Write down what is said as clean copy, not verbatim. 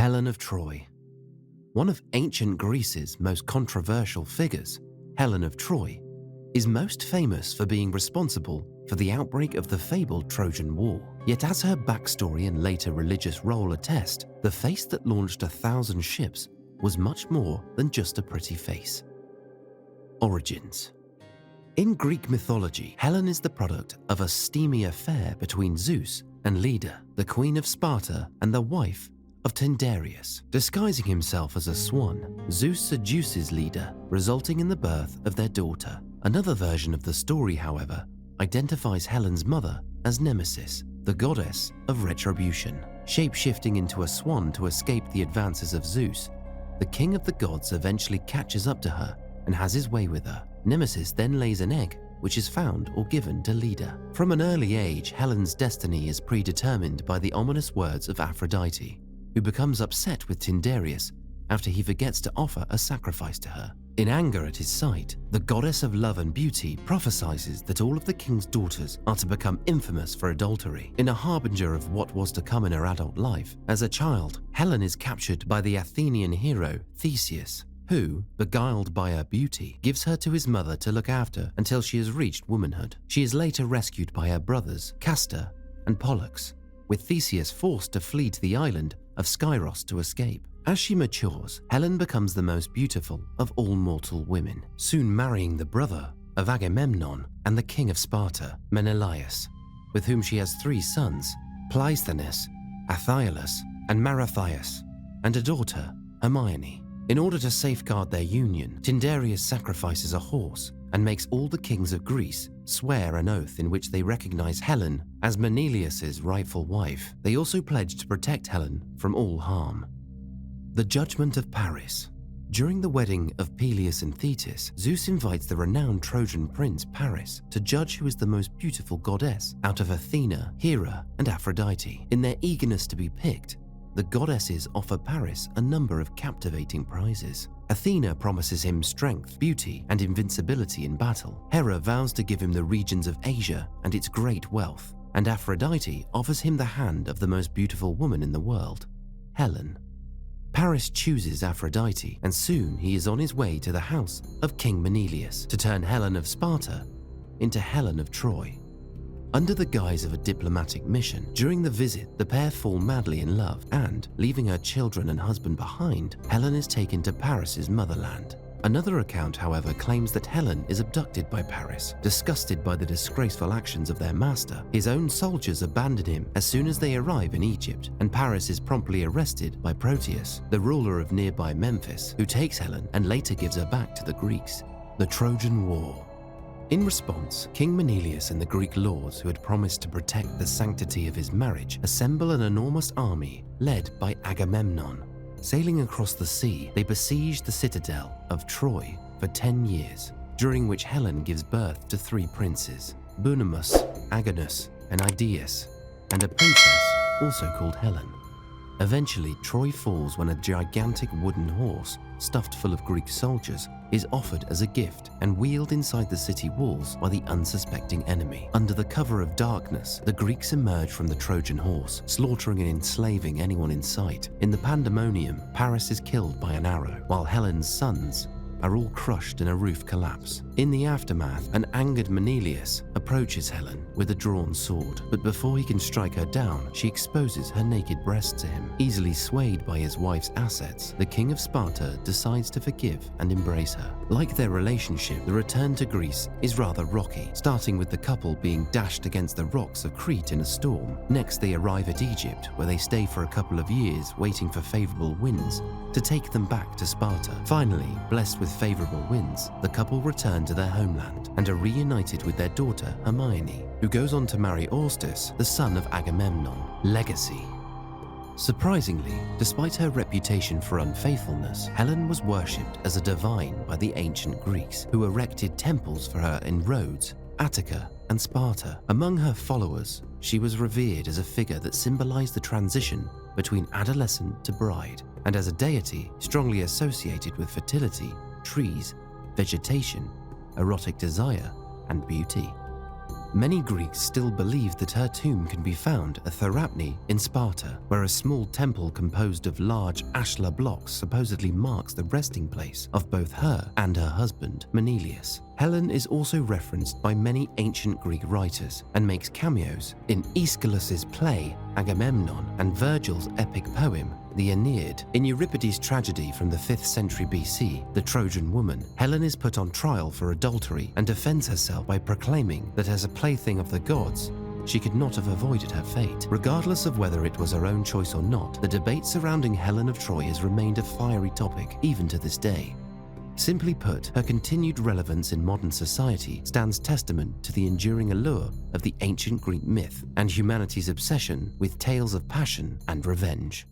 Helen of Troy. One of ancient Greece's most controversial figures, Helen of Troy, is most famous for being responsible for the outbreak of the fabled Trojan War. Yet as her backstory and later religious role attest, the face that launched 1,000 ships was much more than just a pretty face. Origins. In Greek mythology, Helen is the product of a steamy affair between Zeus and Leda, the queen of Sparta and the wife of Tyndareus. Disguising himself as a swan, Zeus seduces Leda, resulting in the birth of their daughter. Another version of the story, however, identifies Helen's mother as Nemesis, the goddess of retribution. Shape-shifting into a swan to escape the advances of Zeus, the king of the gods eventually catches up to her and has his way with her. Nemesis then lays an egg, which is found or given to Leda. From an early age, Helen's destiny is predetermined by the ominous words of Aphrodite, who becomes upset with Tyndareus after he forgets to offer a sacrifice to her. In anger at his sight, the goddess of love and beauty prophesies that all of the king's daughters are to become infamous for adultery. In a harbinger of what was to come in her adult life, as a child, Helen is captured by the Athenian hero Theseus, who, beguiled by her beauty, gives her to his mother to look after until she has reached womanhood. She is later rescued by her brothers Castor and Pollux, with Theseus forced to flee to the island of Skyros to escape. As she matures, Helen becomes the most beautiful of all mortal women, soon marrying the brother of Agamemnon and the king of Sparta, Menelaus, with whom she has 3 sons, Pleisthenes, Athylus, and Marathias, and a daughter, Hermione. In order to safeguard their union, Tyndareus sacrifices a horse and makes all the kings of Greece swear an oath in which they recognize Helen as Menelaus's rightful wife. They also pledge to protect Helen from all harm. The Judgment of Paris. During the wedding of Peleus and Thetis, Zeus invites the renowned Trojan prince Paris to judge who is the most beautiful goddess out of Athena, Hera, and Aphrodite. In their eagerness to be picked, the goddesses offer Paris a number of captivating prizes. Athena promises him strength, beauty, and invincibility in battle. Hera vows to give him the regions of Asia and its great wealth. And Aphrodite offers him the hand of the most beautiful woman in the world, Helen. Paris chooses Aphrodite, and soon he is on his way to the house of King Menelaus to turn Helen of Sparta into Helen of Troy. Under the guise of a diplomatic mission, during the visit, the pair fall madly in love and, leaving her children and husband behind, Helen is taken to Paris's motherland. Another account, however, claims that Helen is abducted by Paris. Disgusted by the disgraceful actions of their master, his own soldiers abandon him as soon as they arrive in Egypt, and Paris is promptly arrested by Proteus, the ruler of nearby Memphis, who takes Helen and later gives her back to the Greeks. The Trojan War. In response, King Menelaus and the Greek lords who had promised to protect the sanctity of his marriage assemble an enormous army led by Agamemnon. Sailing across the sea, they besiege the citadel of Troy for 10 years, during which Helen gives birth to 3 princes, Bunemus, Agonus, and Idaeus, and a princess also called Helen. Eventually, Troy falls when a gigantic wooden horse, stuffed full of Greek soldiers, is offered as a gift and wheeled inside the city walls by the unsuspecting enemy. Under the cover of darkness, the Greeks emerge from the Trojan horse, slaughtering and enslaving anyone in sight. In the pandemonium, Paris is killed by an arrow, while Helen's sons are all crushed in a roof collapse. In the aftermath, an angered Menelaus approaches Helen with a drawn sword, but before he can strike her down, she exposes her naked breast to him. Easily swayed by his wife's assets, the king of Sparta decides to forgive and embrace her. Like their relationship, the return to Greece is rather rocky, starting with the couple being dashed against the rocks of Crete in a storm. Next, they arrive at Egypt, where they stay for a couple of years waiting for favorable winds to take them back to Sparta. Finally, blessed with favorable winds, the couple return to their homeland and are reunited with their daughter Hermione, who goes on to marry Orestes, the son of Agamemnon. Legacy. Surprisingly, despite her reputation for unfaithfulness, Helen was worshipped as a divine by the ancient Greeks, who erected temples for her in Rhodes, Attica, and Sparta. Among her followers, she was revered as a figure that symbolized the transition between adolescent to bride, and as a deity strongly associated with fertility, trees, vegetation, erotic desire, and beauty. Many Greeks still believe that her tomb can be found at Therapne in Sparta, where a small temple composed of large ashlar blocks supposedly marks the resting place of both her and her husband, Menelaus. Helen is also referenced by many ancient Greek writers and makes cameos in Aeschylus's play Agamemnon and Virgil's epic poem the Aeneid. In Euripides' tragedy from the 5th century BC, The Trojan Woman, Helen is put on trial for adultery and defends herself by proclaiming that as a plaything of the gods, she could not have avoided her fate. Regardless of whether it was her own choice or not, the debate surrounding Helen of Troy has remained a fiery topic even to this day. Simply put, her continued relevance in modern society stands testament to the enduring allure of the ancient Greek myth and humanity's obsession with tales of passion and revenge.